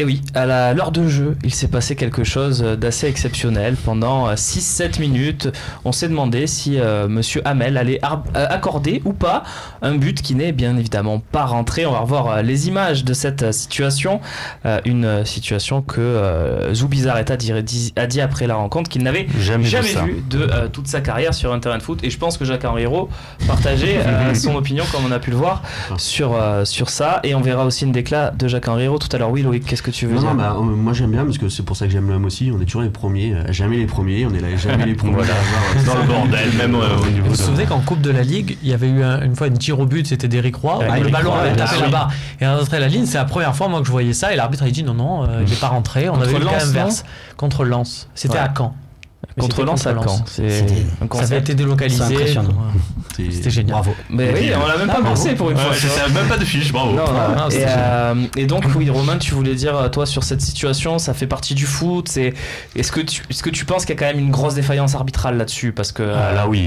Et oui, à l'heure de jeu, il s'est passé quelque chose d'assez exceptionnel. Pendant 6-7 minutes, on s'est demandé si Monsieur Hamel allait accorder ou pas un but qui n'est bien évidemment pas rentré. On va revoir les images de cette situation. Une situation que Zubizarreta a dit après la rencontre qu'il n'avait jamais vu de toute sa carrière sur un terrain de foot. Et je pense que Jacques-Henri Hérault partageait son opinion, comme on a pu le voir, sur ça. Et on verra aussi une déclat de Jacques-Henri Hérault tout à l'heure. Oui, Loïc, qu'est-ce que tu veux dire? Moi j'aime bien parce que c'est pour ça que j'aime l'homme aussi. On est toujours les premiers, jamais les premiers. On est là, jamais les premiers. Voilà. Dans le bordel, même au niveau. Vous vous souvenez qu'en Coupe de la Ligue, il y avait eu une fois une tir au but, c'était d'Éric Roy. Le ballon avait tapé là-bas et rentré la ligne. C'est la première fois moi que je voyais ça et l'arbitre a dit non, il n'est pas rentré. On avait eu le cas inverse contre Lens. C'était à Caen. Contre Lens à Caen. Ça avait été délocalisé. C'était génial. Bravo. Mais oui, on l'a même pas pensé pour une fois. C'était même pas de fiche, bravo. Et donc, oui, Romain, tu voulais dire, toi, sur cette situation, ça fait partie du foot. Est-ce que tu penses qu'il y a quand même une grosse défaillance arbitrale là-dessus? Parce que là, oui.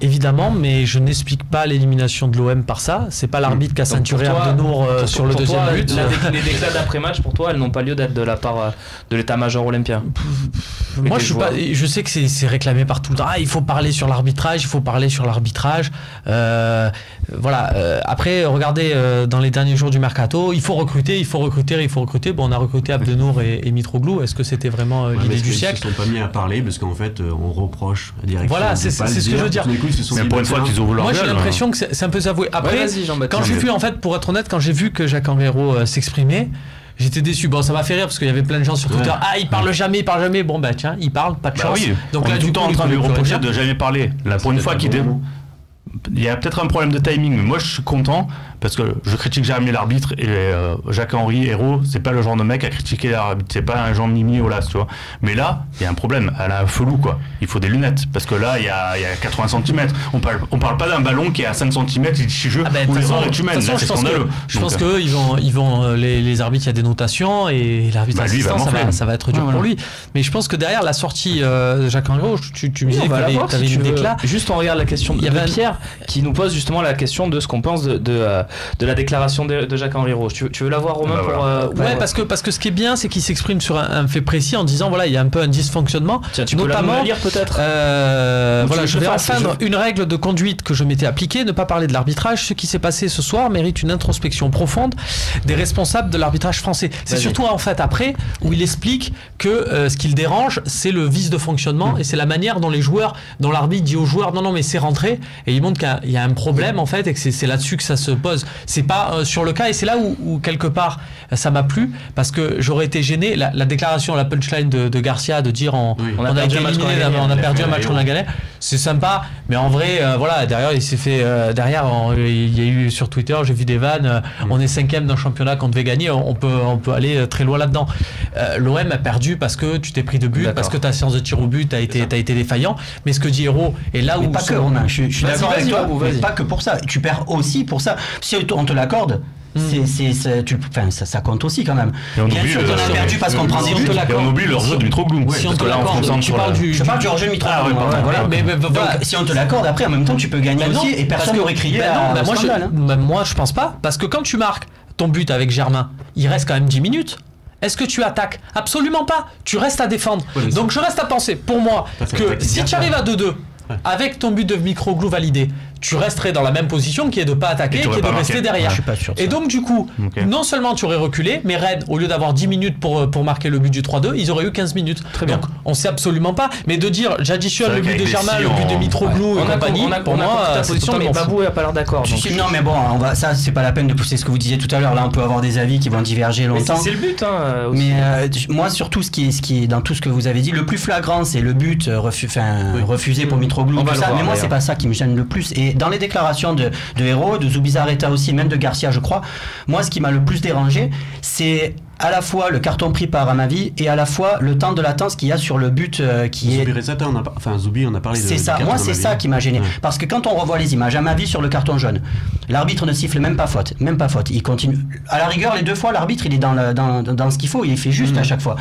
Évidemment, mais je n'explique pas l'élimination de l'OM par ça. C'est pas l'arbitre qui a ceinturé Abdenour sur le deuxième but. Les déclats d'après-match, pour toi, elles n'ont pas lieu d'être de la part de l'état-major olympien. Moi, je sais que c'est réclamé par tout le temps. Il faut parler sur l'arbitrage, après, regardez, dans les derniers jours du mercato, il faut recruter. Bon, on a recruté Abdenour et Mitroglou. Est-ce que c'était vraiment l'idée du siècle? Ils ne se sont pas mis à parler parce qu'en fait, on reproche à la direction. Voilà, c'est ce que je veux dire. Mais pour une fois qu'ils ouvrent leur gueule. Moi, j'ai l'impression que c'est un peu avoué. Après, quand j'ai vu, en fait, pour être honnête, quand j'ai vu que Jacques-Henri Hérault s'exprimait, j'étais déçu. Bon, ça m'a fait rire parce qu'il y avait plein de gens sur Twitter. Il parle jamais. Bon, tiens, il parle, pas de chance. Oui. Donc on là, est tout le temps en train de lui reprocher de jamais parler. Là, pour une fois il y a peut-être un problème de timing, mais moi je suis content parce que je critique jamais l'arbitre et Jacques-Henri Hérault, c'est pas le genre de mec à critiquer l'arbitre, c'est pas un genre Mimi Olas, tu vois. Mais là, il y a un problème, elle a un felou quoi. Il faut des lunettes parce que là, il y a 80 cm. On parle pas d'un ballon qui est à 5 cm chez jeu où les gens est humaine. C'est scandaleux. Je pense que ils vont les arbitres, il y a des notations et l'arbitre assistant, ça va être dur pour lui. Mais je pense que derrière la sortie de Jacques-Henri Hérault, tu me disais que tu avais une déclat. Juste on regarde la question de Pierre qui nous pose justement la question de ce qu'on pense de la déclaration de Jacques-Henri Hérault. Tu veux la voir, Romain? Parce que ce qui est bien, c'est qu'il s'exprime sur un fait précis en disant voilà, il y a un peu un dysfonctionnement. Tiens, tu notamment, peux la lire peut-être. Je vais enfreindre une règle de conduite que je m'étais appliquée, ne pas parler de l'arbitrage. Ce qui s'est passé ce soir mérite une introspection profonde des responsables de l'arbitrage français. C'est surtout en fait après où il explique que ce qui le dérange, c'est le vice de fonctionnement et c'est la manière dont dont l'arbitre dit aux joueurs non mais c'est rentré, et il montre qu'il y a un problème en fait et que c'est là-dessus que ça se pose. C'est pas sur le cas, et c'est là où quelque part ça m'a plu parce que j'aurais été gêné. La déclaration, la punchline de Garcia de dire on a été éliminé, on a perdu un match qu'on a gagné, c'est sympa, mais en vrai derrière il s'est fait il y a eu sur Twitter, j'ai vu des vannes, on est 5e d'un championnat qu'on devait gagner, on peut aller très loin là-dedans. L'OM a perdu parce que tu t'es pris de but, parce que ta séance de tir au but a été défaillant, mais ce que dit Hérault est là où pas que je suis d'accord avec toi, pas que pour ça, tu perds aussi pour ça. Si on te l'accorde, ça compte aussi quand même. Bien sûr qu'on a perdu parce qu'on prend des buts. Et on oublie leur jeu de Mitroglou. Si on te l'accorde, je parle du hors-jeu de Mitroglou. Si on te l'accorde, après en même temps tu peux gagner aussi et personne n'aurait crié. Moi je pense pas, parce que quand tu marques ton but avec Germain, il reste quand même 10 minutes. Est-ce que tu attaques? Absolument pas. Tu restes à défendre. Donc je reste à penser, pour moi, que si tu arrives à 2-2 avec ton but de Mitroglou validé, tu resterais dans la même position qui est de pas attaquer, qui est de rester derrière. Je suis pas sûr de ça. Et donc du coup, non seulement tu aurais reculé, mais Rennes, au lieu d'avoir 10 minutes pour marquer le but du 3-2, ils auraient eu 15 minutes. Très bien. Donc on sait absolument pas, mais de dire j'additionne le but de Germain, le but de Mitroglou et compagnie, pour moi ta position, mais Babou n'a pas l'air d'accord. Non mais bon, ça c'est pas la peine de pousser ce que vous disiez tout à l'heure. Là on peut avoir des avis qui vont diverger longtemps. Mais c'est le but mais moi surtout ce qui est dans tout ce que vous avez dit, le plus flagrant c'est le but refusé pour Mitroglou, tout ça. Mais moi c'est pas ça qui me gêne le plus. Et dans les déclarations de Hérault, de Zubizarreta aussi, même de Garcia je crois, moi ce qui m'a le plus dérangé, c'est à la fois le carton pris par Amavi et à la fois le temps de latence qu'il y a sur le but qui est... Zoubi, on a parlé de... C'est ça, moi c'est ça qui m'a gêné. Parce que quand on revoit les images, Amavi sur le carton jaune, l'arbitre ne siffle même pas faute, il continue. À la rigueur, les deux fois, l'arbitre il est dans ce qu'il faut, il fait juste à chaque fois.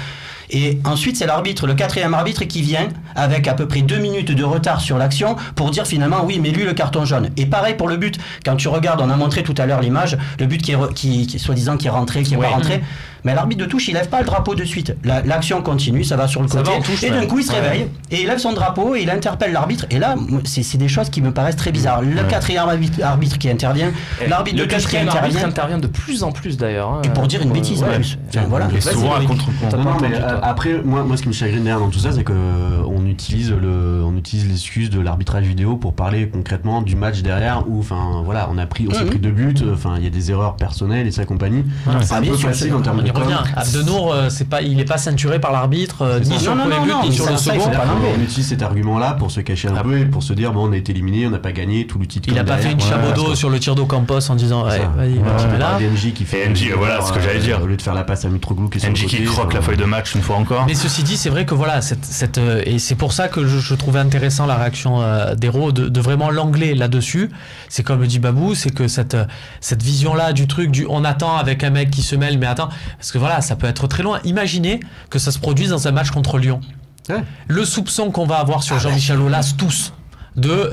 Et ensuite, c'est l'arbitre, le 4e arbitre, qui vient avec à peu près 2 minutes de retard sur l'action pour dire finalement oui, mais lui le carton jaune. Et pareil pour le but. Quand tu regardes, on a montré tout à l'heure l'image, le but qui soi-disant qui est rentré, qui est pas rentré. Mais l'arbitre de touche, il lève pas le drapeau de suite. L'action continue, ça va sur le côté. Et d'un coup, il se réveille et il lève son drapeau et il interpelle l'arbitre. Et là, c'est des choses qui me paraissent très bizarres. Le 4e arbitre qui intervient, l'arbitre de touche qui intervient de plus en plus d'ailleurs. Et pour dire une bêtise en plus. Voilà. Et souvent à contre-contre. Après, moi, ce qui me chagrine derrière dans tout ça, c'est qu'on utilise l'excuse de l'arbitrage vidéo pour parler concrètement du match derrière où, enfin, voilà, on s'est pris 2 buts. Enfin, il y a des erreurs personnelles et sa compagnie. C'est un peu facile en termes de. On y revient. Abdenour, il n'est pas ceinturé par l'arbitre, ni sur le premier but, ni sur le second. On utilise cet argument-là pour se cacher un peu et pour se dire bon, on a été éliminé, on n'a pas gagné, tout le titre. Il n'a pas fait une chabodo sur le tir d'Ocampos en disant vas-y, là. NJ qui fait. NJ, voilà ce que j'allais dire. Au lieu de faire la passe à Mitroglou qui est NJ qui croque la feuille de match une fois encore. Mais ceci dit, c'est vrai que voilà, et c'est pour ça que je trouvais intéressant la réaction d'Hérault, de vraiment l'anglais là-dessus. C'est comme le dit Babou, c'est que cette vision-là du truc, on attend avec un mec qui se mêle, mais attends, parce que voilà, ça peut être très loin. Imaginez que ça se produise dans un match contre Lyon. Ouais. Le soupçon qu'on va avoir sur Jean-Michel Aulas, tous,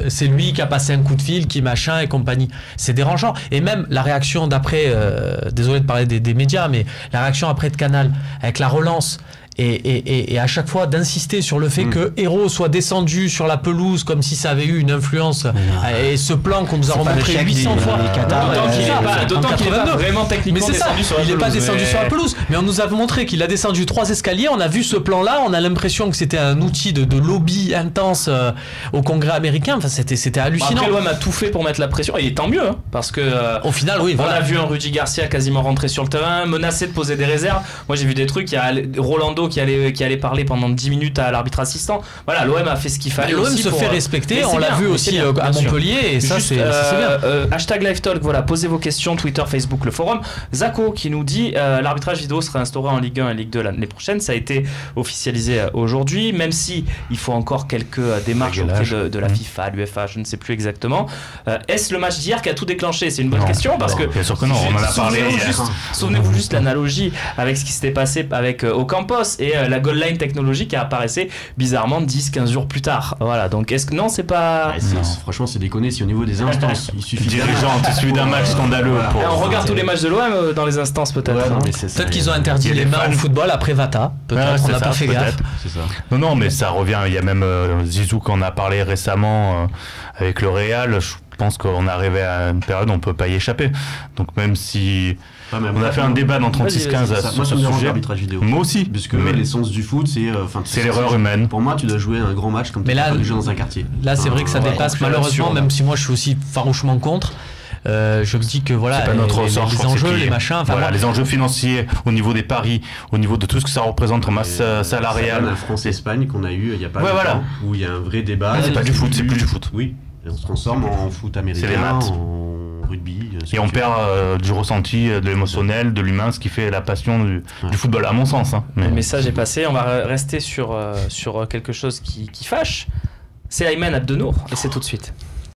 c'est lui qui a passé un coup de fil, qui machin et compagnie. C'est dérangeant. Et même la réaction d'après, désolé de parler des médias, mais la réaction après de Canal, avec la relance, et à chaque fois d'insister sur le fait que Hérault soit descendu sur la pelouse comme si ça avait eu une influence, et ce plan qu'on nous a remontré 800 fois, d'autant qu'il n'est pas vraiment techniquement descendu sur la pelouse. Il n'est pas descendu sur la pelouse, mais on nous a montré qu'il a descendu 3 escaliers, on a vu ce plan là, on a l'impression que c'était un outil de lobby intense au Congrès américain. Enfin, c'était hallucinant. Après, l'OM a tout fait pour mettre la pression, et tant mieux, parce que au final, oui, on a vu un Rudy Garcia quasiment rentrer sur le terrain, menacé de poser des réserves. Moi j'ai vu des trucs, il y a Rolando qui allait parler pendant 10 minutes à l'arbitre assistant. Voilà, l'OM a fait ce qu'il fallait. L'OM se fait respecter, on l'a vu aussi à Montpellier, et ça c'est bien. Hashtag LiveTalk, voilà, posez vos questions, Twitter, Facebook, le forum. Zako qui nous dit l'arbitrage vidéo sera instauré en Ligue 1 et Ligue 2 l'année prochaine. Ça a été officialisé aujourd'hui, même si il faut encore quelques démarches auprès de la FIFA, l'UEFA, je ne sais plus exactement. Est-ce le match d'hier qui a tout déclenché? C'est une bonne question, parce que bien sûr que non, on en a parlé. Souvenez-vous juste l'analogie avec ce qui s'était passé avec Ocampos et la goal line technologique qui apparaissait bizarrement 10-15 jours plus tard. Voilà, donc est-ce que non, c'est pas. Franchement, c'est déconné. Si au niveau des instances, il suffit dirigeant, t'es celui d'un match scandaleux. On regarde tous les matchs de l'OM dans les instances, peut-être. Peut-être qu'ils ont interdit les mains au football après Vata. Peut-être on n'a pas fait gaffe. Non, mais ça revient. Il y a même Zizou qui en a parlé récemment avec le Real. Je pense qu'on est arrivé à une période où on peut pas y échapper. Donc même si on a fait un débat dans 36-15 sur ce sujet. Vidéo. Moi aussi. Parce que l'essence du foot, c'est l'erreur humaine. Pour moi, tu dois jouer un grand match comme tu dois jouer dans un quartier. Là, c'est vrai que ça dépasse malheureusement, même si moi je suis aussi farouchement contre. Je me dis que voilà, c'est pas notre ressort, les enjeux, les machins, voilà, les enjeux financiers au niveau des paris, au niveau de tout ce que ça représente en masse salariale. La France-Espagne qu'on a eu il y a pas longtemps, où il y a un vrai débat. C'est pas du foot, c'est plus du foot. Oui, on se transforme en foot américain, c'est les maths. En rugby. Et on perd du ressenti, de l'émotionnel, de l'humain, ce qui fait la passion du football, à mon sens. Le message est passé. On va rester sur quelque chose qui fâche. C'est Ayman Abdenour, et c'est tout de suite.